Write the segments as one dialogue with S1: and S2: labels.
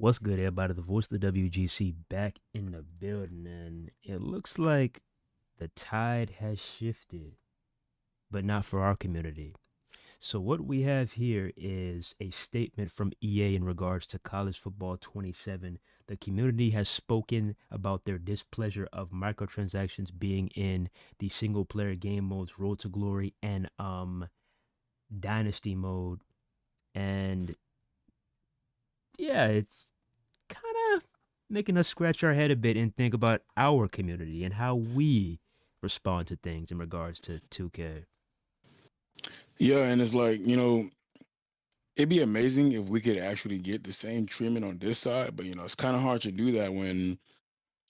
S1: What's good, everybody? The voice of the WGC back in the building, and it looks like the tide has shifted, but not for our community. So, what we have here is a statement from EA in regards to College Football 27. The community has spoken about their displeasure of microtransactions being in the single player game modes Road to Glory and Dynasty mode. And yeah, it's kind of making us scratch our head a bit and think about our community and how we respond to things in regards to 2K.
S2: Yeah, and it's like, it'd be amazing if we could actually get the same treatment on this side, but it's kind of hard to do that when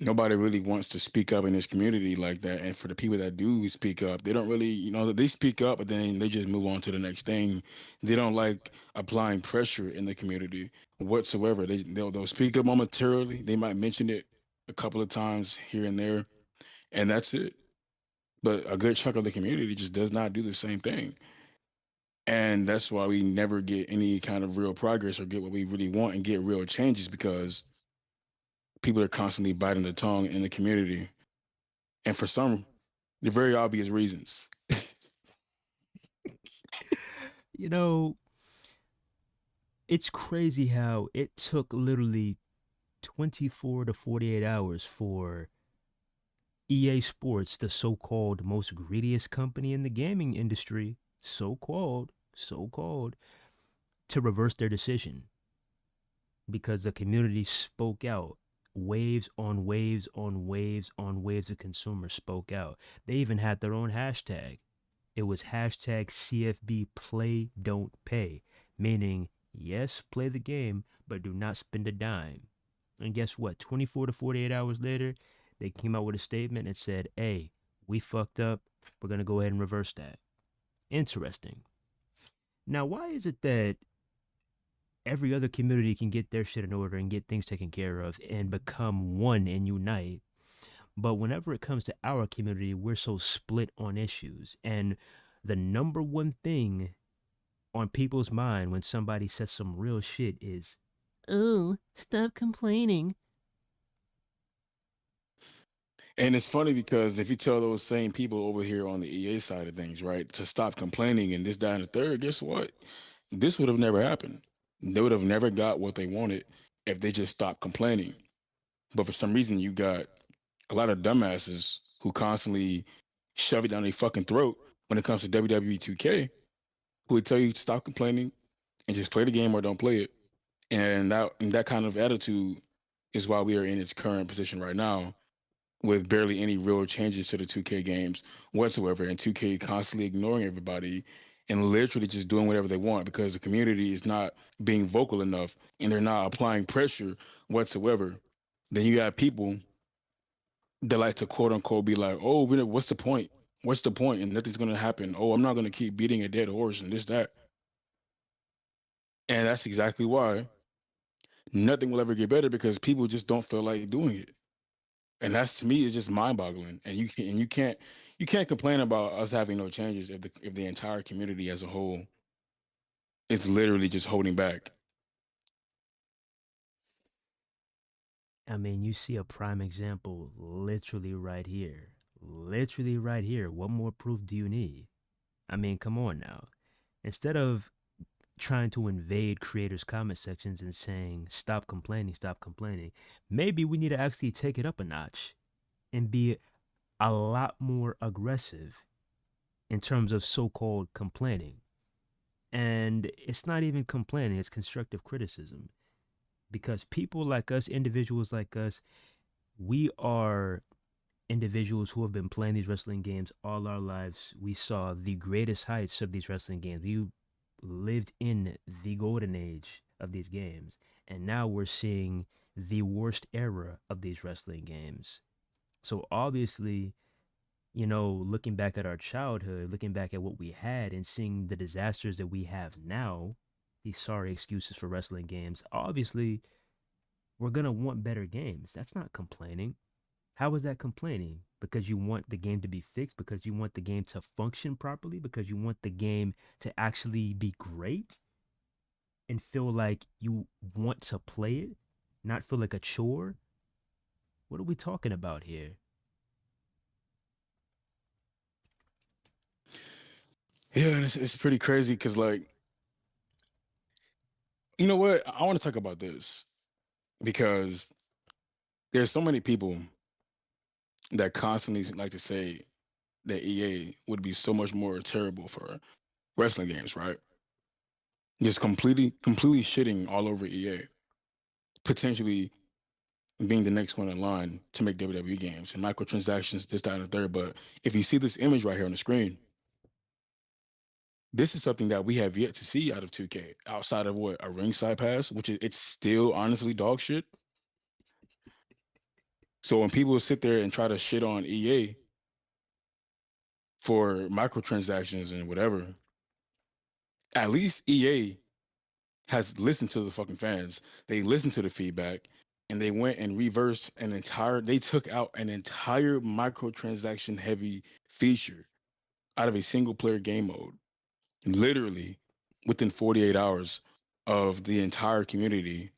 S2: nobody really wants to speak up in this community like that. And for the people that do speak up, they don't really, they speak up, but then they just move on to the next thing. They don't like applying pressure in the community whatsoever. They'll speak up momentarily. They might mention it a couple of times here and there, and that's it. But a good chunk of the community just does not do the same thing. And that's why we never get any kind of real progress or get what we really want and get real changes because people are constantly biting their tongue in the community. And for some, the very obvious reasons.
S1: You know, it's crazy how it took literally 24 to 48 hours for EA Sports, the so called most greediest company in the gaming industry, so called, to reverse their decision because the community spoke out. Waves on waves on waves on waves of consumers spoke out. They even had their own hashtag. It was hashtag CFB play don't pay, meaning yes, play the game, but do not spend a dime. And guess what? 24 to 48 hours later, they came out with a statement and said, hey, we fucked up. We're going to go ahead and reverse that. Interesting. Now, why is it that every other community can get their shit in order and get things taken care of and become one and unite? But whenever it comes to our community, we're so split on issues. And the number one thing on people's mind when somebody says some real shit is, oh, stop complaining.
S2: And it's funny because if you tell those same people over here on the EA side of things, right, to stop complaining and this, that, and the third, guess what? This would have never happened. They would have never got what they wanted if they just stopped complaining. But for some reason, you got a lot of dumbasses who constantly shove it down their fucking throat when it comes to WWE 2K, who would tell you to stop complaining and just play the game or don't play it. And that kind of attitude is why we are in its current position right now, with barely any real changes to the 2K games whatsoever, and 2K constantly ignoring everybody and literally just doing whatever they want because the community is not being vocal enough and they're not applying pressure whatsoever. Then you got people that like to quote unquote be like, "Oh, what's the point? What's the point? And nothing's gonna happen. Oh, I'm not gonna keep beating a dead horse and this that." And that's exactly why nothing will ever get better because people just don't feel like doing it. And that's, to me, is just mind-boggling. And you can't complain about us having no changes if the entire community as a whole is literally just holding back.
S1: I mean, you see a prime example literally right here. Literally right here. What more proof do you need? I mean, come on now. Instead of trying to invade creators' comment sections and saying, stop complaining, maybe we need to actually take it up a notch and be a lot more aggressive in terms of so called complaining. And it's not even complaining, it's constructive criticism. Because people like us, individuals like us, we are individuals who have been playing these wrestling games all our lives. We saw the greatest heights of these wrestling games. We lived in the golden age of these games. And now we're seeing the worst era of these wrestling games. So obviously, looking back at our childhood, looking back at what we had and seeing the disasters that we have now, these sorry excuses for wrestling games, obviously, we're going to want better games. That's not complaining. How is that complaining? Because you want the game to be fixed, because you want the game to function properly, because you want the game to actually be great and feel like you want to play it. not feel like a chore? What are we talking about here?
S2: Yeah, and it's pretty crazy because like, you know what? I want to talk about this because there's so many people that constantly like to say that EA would be so much more terrible for wrestling games, right? Just completely shitting all over EA, potentially being the next one in line to make WWE games and microtransactions, this, that, and the third. But if you see this image right here on the screen, this is something that we have yet to see out of 2K outside of what a ringside pass, which is it's still honestly dog shit. So when people sit there and try to shit on EA for microtransactions and whatever, at least EA has listened to the fucking fans. They listened to the feedback and they went and reversed they took out an entire microtransaction heavy feature out of a single player game mode, literally within 48 hours of the entire community,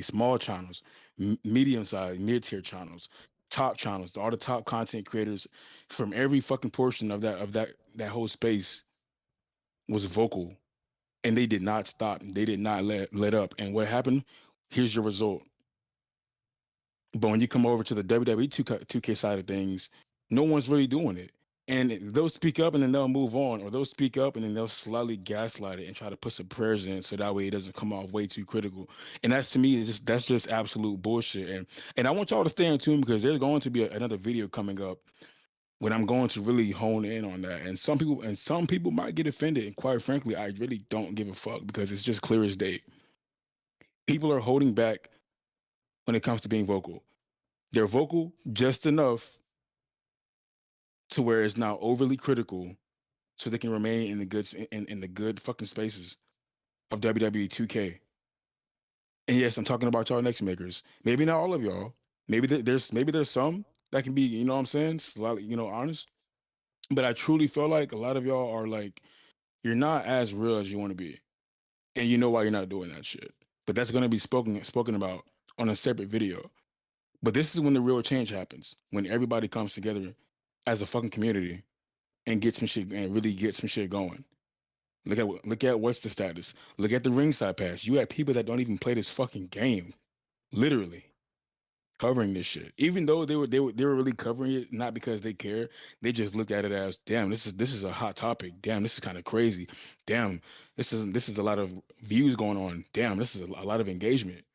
S2: small channels, medium sized, mid tier channels, top channels, all the top content creators from every fucking portion of that whole space was vocal, and they did not stop. They did not let up. And what happened? Here's your result. But when you come over to the WWE 2K side of things, no one's really doing it. And they'll speak up and then they'll move on, or they'll speak up and then they'll slightly gaslight it and try to put some prayers in so that way it doesn't come off way too critical. And that's to me, that's just absolute bullshit. And I want y'all to stay in tune because there's going to be another video coming up when I'm going to really hone in on that. And some people might get offended. And quite frankly, I really don't give a fuck because it's just clear as day. People are holding back when it comes to being vocal. They're vocal just enough to where it's not overly critical, so they can remain in the good fucking spaces of WWE 2K. And yes, I'm talking about y'all next makers. Maybe not all of y'all. Maybe there's some that can be, you know what I'm saying, slightly, honest. But I truly feel like a lot of y'all are like, you're not as real as you want to be. And you know why you're not doing that shit. But that's gonna be spoken about on a separate video. But this is when the real change happens. When everybody comes together as a fucking community and get some shit and really get some shit going. Look at what's the status. Look at the ringside pass. You have people that don't even play this fucking game, literally covering this shit. Even though they were really covering it not because they care, they just looked at it as, damn, this is a hot topic. Damn, this is kind of crazy. Damn, this is a lot of views going on. Damn, this is a lot of engagement.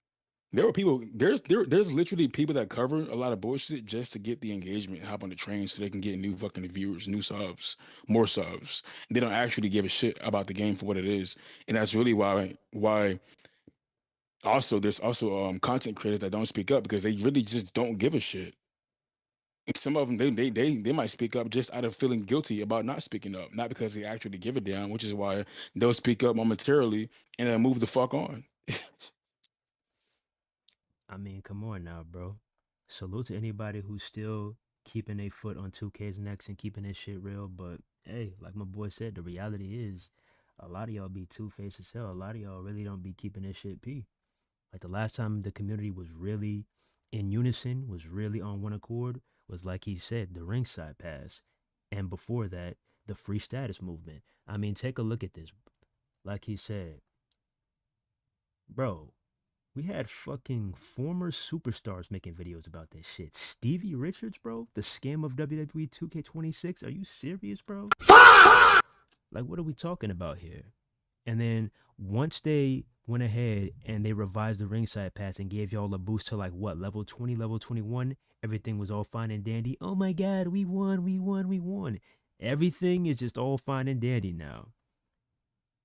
S2: There were people. There's literally people that cover a lot of bullshit just to get the engagement, hop on the train so they can get new fucking viewers, new subs, more subs. They don't actually give a shit about the game for what it is, and that's really why. Also, there's also content creators that don't speak up because they really just don't give a shit. And some of them they might speak up just out of feeling guilty about not speaking up, not because they actually give a damn, which is why they'll speak up momentarily and then move the fuck on.
S1: I mean, come on now, bro. Salute to anybody who's still keeping a foot on 2K's necks and keeping this shit real. But hey, like my boy said, the reality is a lot of y'all be two-faced as hell. A lot of y'all really don't be keeping this shit p. Like the last time the community was really in unison, was really on one accord, was like he said, the ringside pass. And before that, the free status movement. I mean, take a look at this. Like he said, bro, we had fucking former superstars making videos about this shit. Stevie Richards, bro, the scam of WWE 2K26. Are you serious, bro? Like, what are we talking about here? And then once they went ahead and they revised the ringside pass and gave y'all a boost to like what, level 20, level 21, everything was all fine and dandy. Oh my God, we won, we won, we won. Everything is just all fine and dandy now,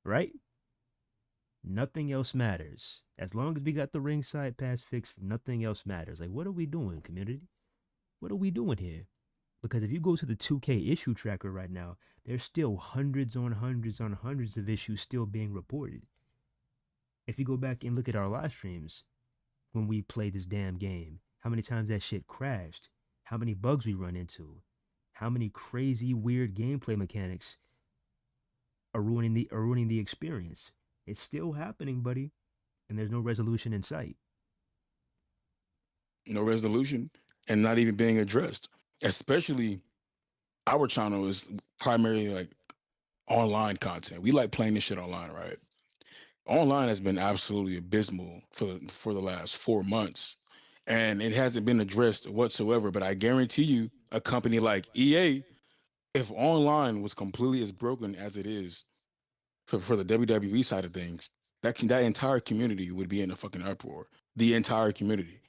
S1: right? Nothing else matters. As long as we got the ringside pass fixed, nothing else matters. Like, what are we doing, community? What are we doing here? Because if you go to the 2K issue tracker right now, there's still hundreds on hundreds on hundreds of issues still being reported. If you go back and look at our live streams when we played this damn game, how many times that shit crashed, how many bugs we run into, how many crazy weird gameplay mechanics are ruining the experience. It's still happening, buddy, and there's no resolution in sight.
S2: no resolution, and not even being addressed. Especially our channel is primarily like online content. We like playing this shit online, right? Online has been absolutely abysmal for the last 4 months, and it hasn't been addressed whatsoever. But I guarantee you, a company like EA, if online was completely as broken as it is for the WWE side of things, that entire community would be in a fucking uproar. The entire community.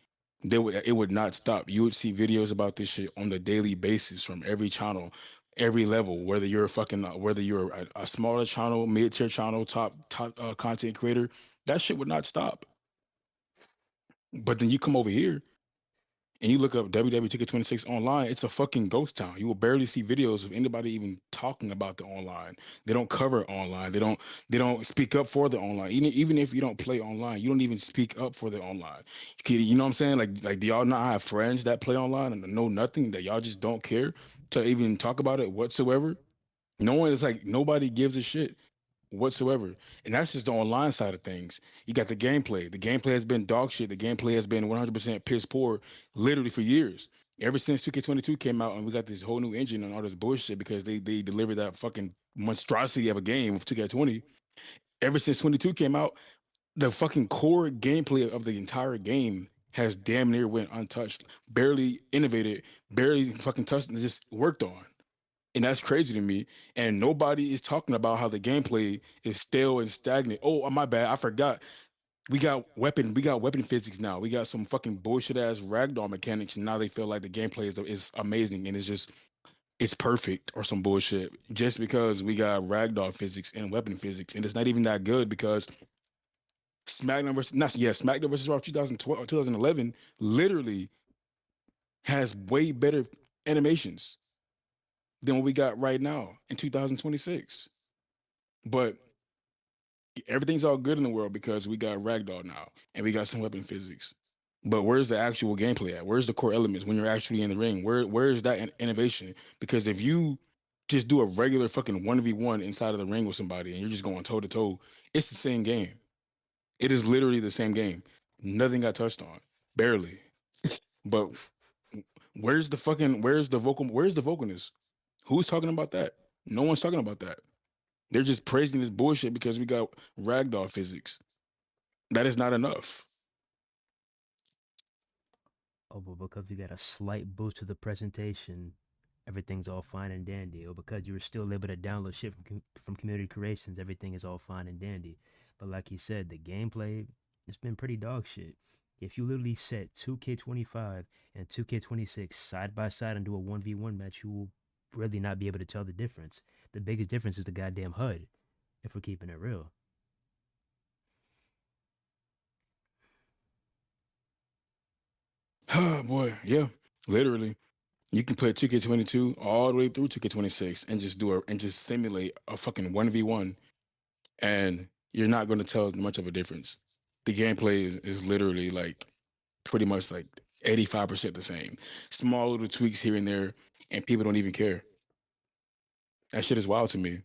S2: It would not stop. You would see videos about this shit on the daily basis from every channel, every level. Whether you're a smaller channel, mid tier channel, top content creator, that shit would not stop. But then you come over here and you look up WWE 2K26 online, it's a fucking ghost town. You will barely see videos of anybody even talking about the online. They don't cover online. They don't speak up for the online. Even if you don't play online, you don't even speak up for the online. You know what I'm saying? Like do y'all not have friends that play online and know nothing, that y'all just don't care to even talk about it whatsoever? No one is like, nobody gives a shit whatsoever. And that's just the online side of things. You got the gameplay. The gameplay has been dog shit. The gameplay has been 100% piss poor literally for years. Ever since 2K22 came out and we got this whole new engine and all this bullshit because they delivered that fucking monstrosity of a game of 2K20. Ever since 22 came out, the fucking core gameplay of the entire game has damn near went untouched, barely innovated, barely fucking touched, and just worked on. And that's crazy to me. And nobody is talking about how the gameplay is stale and stagnant. Oh, my bad. I forgot. We got weapon physics now. We got some fucking bullshit ass ragdoll mechanics. And now they feel like the gameplay is amazing and it's perfect or some bullshit. Just because we got ragdoll physics and weapon physics. And it's not even that good because SmackDown versus Raw 2012, 2011 literally has way better animations than what we got right now in 2026. But everything's all good in the world because we got Ragdoll now and we got some weapon physics. But where's the actual gameplay at? Where's the core elements when you're actually in the ring? Where's that innovation? Because if you just do a regular fucking 1v1 inside of the ring with somebody and you're just going toe to toe, it's the same game. It is literally the same game. Nothing got touched on. Barely. But where's the vocalness? Who's talking about that? No one's talking about that. They're just praising this bullshit because we got ragdoll physics. That is not enough.
S1: Oh, but because we got a slight boost to the presentation, everything's all fine and dandy. Or because you were still able to download shit from community creations, everything is all fine and dandy. But like you said, the gameplay, it's been pretty dog shit. If you literally set 2K25 and 2K26 side by side and do a 1v1 match, you will really not be able to tell the difference. The biggest difference is the goddamn HUD, if we're keeping it real.
S2: Oh boy, yeah, literally. You can play 2K22 all the way through 2K26 and just simulate a fucking 1v1 and you're not going to tell much of a difference. The gameplay is literally like pretty much like 85% the same. Small little tweaks here and there and people don't even care. That shit is wild to me.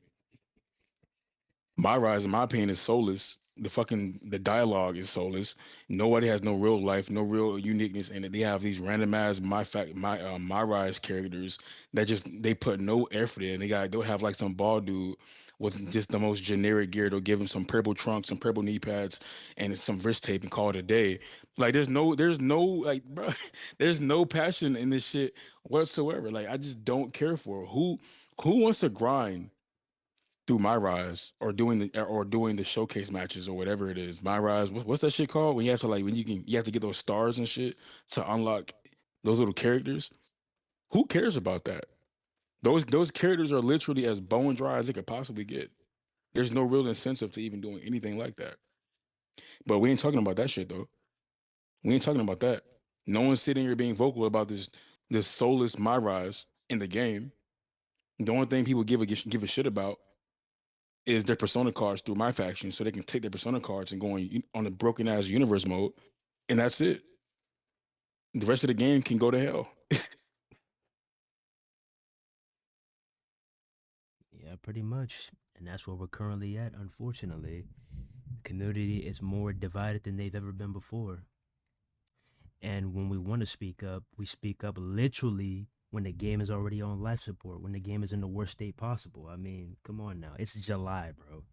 S2: My rise, in my opinion, is soulless. The dialogue is soulless. Nobody has no real life, no real uniqueness in it. They have these randomized my rise characters that just they put no effort in. They'll have like some bald dude with just the most generic gear. They'll give him some purple trunks, some purple knee pads, and some wrist tape and call it a day. Like there's no like bro, there's no passion in this shit whatsoever. Like I just don't care for it. Who wants to grind through my rise or doing the showcase matches or whatever it is. My rise, what's that shit called? When you have to like when you have to get those stars and shit to unlock those little characters. Who cares about that? Those characters are literally as bone dry as it could possibly get. There's no real incentive to even doing anything like that. But we ain't talking about that shit though. We ain't talking about that. No one's sitting here being vocal about this soulless my rise in the game. The only thing people give a shit about is their persona cards through my faction so they can take their persona cards and go on a broken ass universe mode, and that's it. The rest of the game can go to hell.
S1: Yeah, pretty much. And that's where we're currently at, unfortunately. The community is more divided than they've ever been before. And when we want to speak up, we speak up literally when the game is already on life support, when the game is in the worst state possible. I mean, come on now. It's July, bro.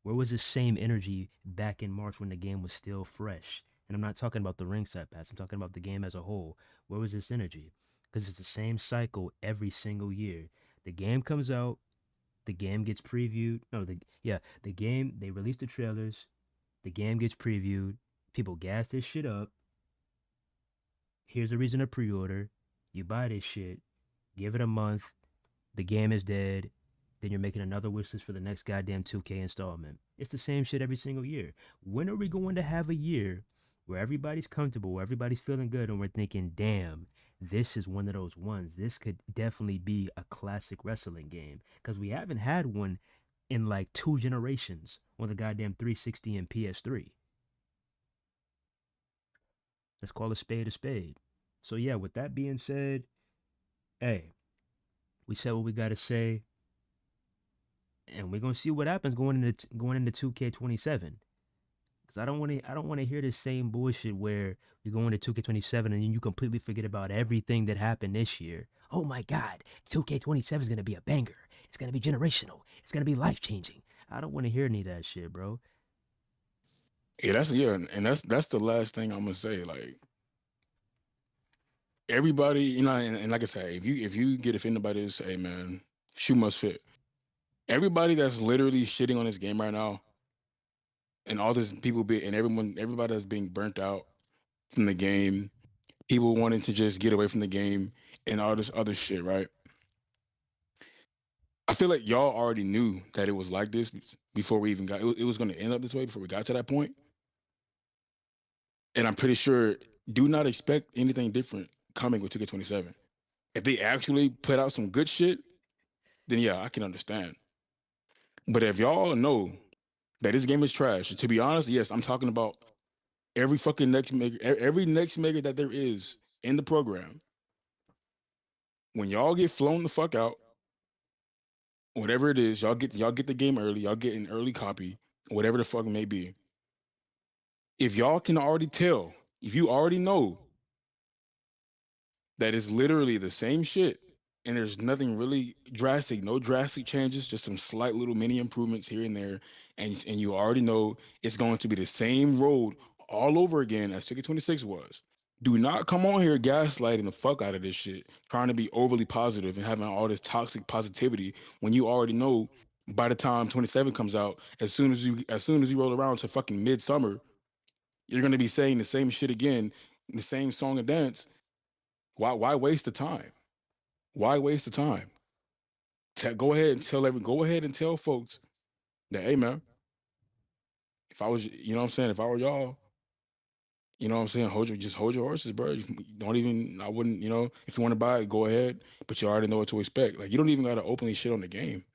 S1: Where was the same energy back in March when the game was still fresh? And I'm not talking about the ringside pass. I'm talking about the game as a whole. Where was this energy? Because it's the same cycle every single year. The game comes out, the game gets previewed. No, the game, they release the trailers, the game gets previewed, people gas this shit up. Here's a reason to pre-order. You buy this shit, give it a month, the game is dead, then you're making another wish list for the next goddamn 2K installment. It's the same shit every single year. When are we going to have a year where everybody's comfortable, where everybody's feeling good, and we're thinking, damn, this is one of those ones. This could definitely be a classic wrestling game. Because we haven't had one in like 2 generations on the goddamn 360 and PS3. Let's call a spade a spade. So yeah, with that being said, hey, we said what we gotta say, and we're gonna see what happens going into 2K27. Cause I don't want to hear the same bullshit where you go into 2K27 and you completely forget about everything that happened this year. Oh my God, 2K27 is gonna be a banger. It's gonna be generational. It's gonna be life changing. I don't want to hear any of that shit, bro.
S2: Yeah, and that's the last thing I'm gonna say. Like everybody, and like I said, if you get offended by this, hey man, shoe must fit. Everybody that's literally shitting on this game right now, and all this people be and everybody that's being burnt out from the game, people wanting to just get away from the game, and all this other shit, right? I feel like y'all already knew that it was like this before we even got. It was going to end up this way before we got to that point, and I'm pretty sure. Do not expect anything different coming with 2K27. If they actually put out some good shit, then yeah, I can understand. But if y'all know that this game is trash, to be honest, yes, I'm talking about every fucking next maker, every next maker that there is in the program. When y'all get flown the fuck out, whatever it is, y'all get the game early, y'all get an early copy, whatever the fuck it may be. If y'all can already tell, if you already know that is literally the same shit and there's nothing really drastic, no drastic changes, just some slight little mini improvements here and there, and you already know it's going to be the same road all over again as 2K26 was. Do not come on here gaslighting the fuck out of this shit, trying to be overly positive and having all this toxic positivity when you already know by the time 27 comes out, as soon as you roll around to fucking midsummer, you're gonna be saying the same shit again, the same song and dance. Why waste the time? Why waste the time? Go ahead and tell folks that, hey man, if I was, you know what I'm saying, if I were y'all, you know what I'm saying, hold your horses, bro. You don't even, I wouldn't, if you want to buy it, go ahead, but you already know what to expect. Like you don't even gotta openly shit on the game,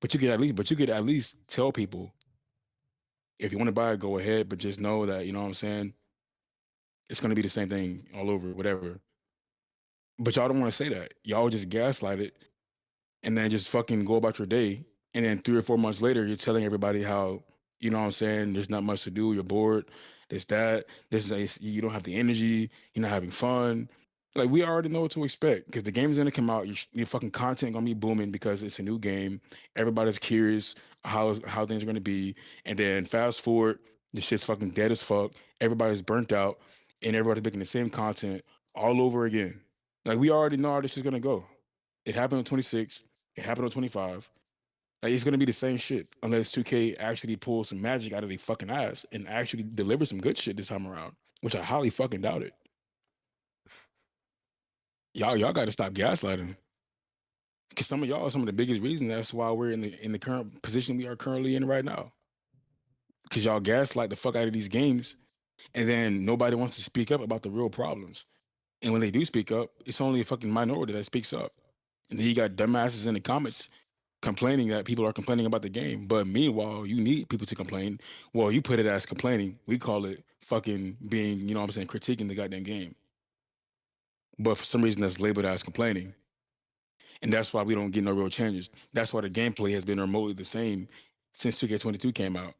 S2: but you could at least tell people if you want to buy it, go ahead, but just know that, you know what I'm saying, it's gonna be the same thing all over, whatever. But y'all don't want to say that. Y'all just gaslight it and then just fucking go about your day. And then 3 or 4 months later, you're telling everybody how, you know what I'm saying, there's not much to do, you're bored, this, that, you don't have the energy, you're not having fun. Like, we already know what to expect because the game's gonna come out, your fucking content gonna be booming because it's a new game. Everybody's curious how things are gonna be. And then fast forward, the shit's fucking dead as fuck. Everybody's burnt out and everybody's making the same content all over again. Like, we already know how this is gonna go. It happened on 26. It happened on 25. Like, it's gonna be the same shit unless 2K actually pulls some magic out of their fucking ass and actually delivers some good shit this time around, which I highly fucking doubt it. Y'all got to stop gaslighting because some of y'all are some of the biggest reasons that's why we're in the current position we are currently in right now. Because y'all gaslight the fuck out of these games, and then nobody wants to speak up about the real problems. And when they do speak up, it's only a fucking minority that speaks up. And then you got dumbasses in the comments complaining that people are complaining about the game. But meanwhile, you need people to complain. Well, you put it as complaining. We call it fucking being, you know what I'm saying, critiquing the goddamn game. But for some reason, that's labeled as complaining. And that's why we don't get no real changes. That's why the gameplay has been remotely the same since 2K22 came out.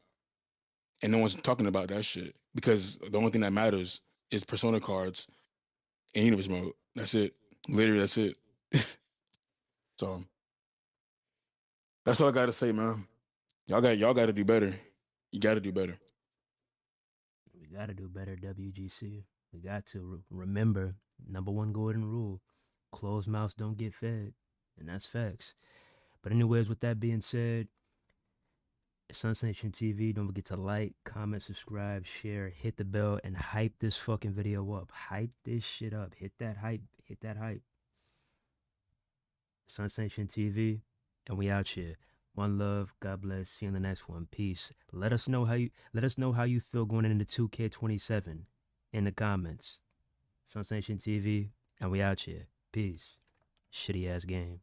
S2: And no one's talking about that shit because the only thing that matters is Persona cards and Universe mode. That's it. Literally, that's it. So that's all I gotta say, man. Y'all got to do better. You got to do better.
S1: We got to do better, WGC. We got to remember number one golden rule: closed mouths don't get fed, and that's facts. But anyways, with that being said, it's Unsnation TV. Don't forget to like, comment, subscribe, share, hit the bell, and hype this fucking video up. Hype this shit up. Hit that hype. Hit that hype. It's Unsnation TV, and we out here. One love. God bless. See you in the next one. Peace. Let us know how you feel going into 2K27 in the comments. It's Unsnation TV, and we out here. Peace. Shitty ass game.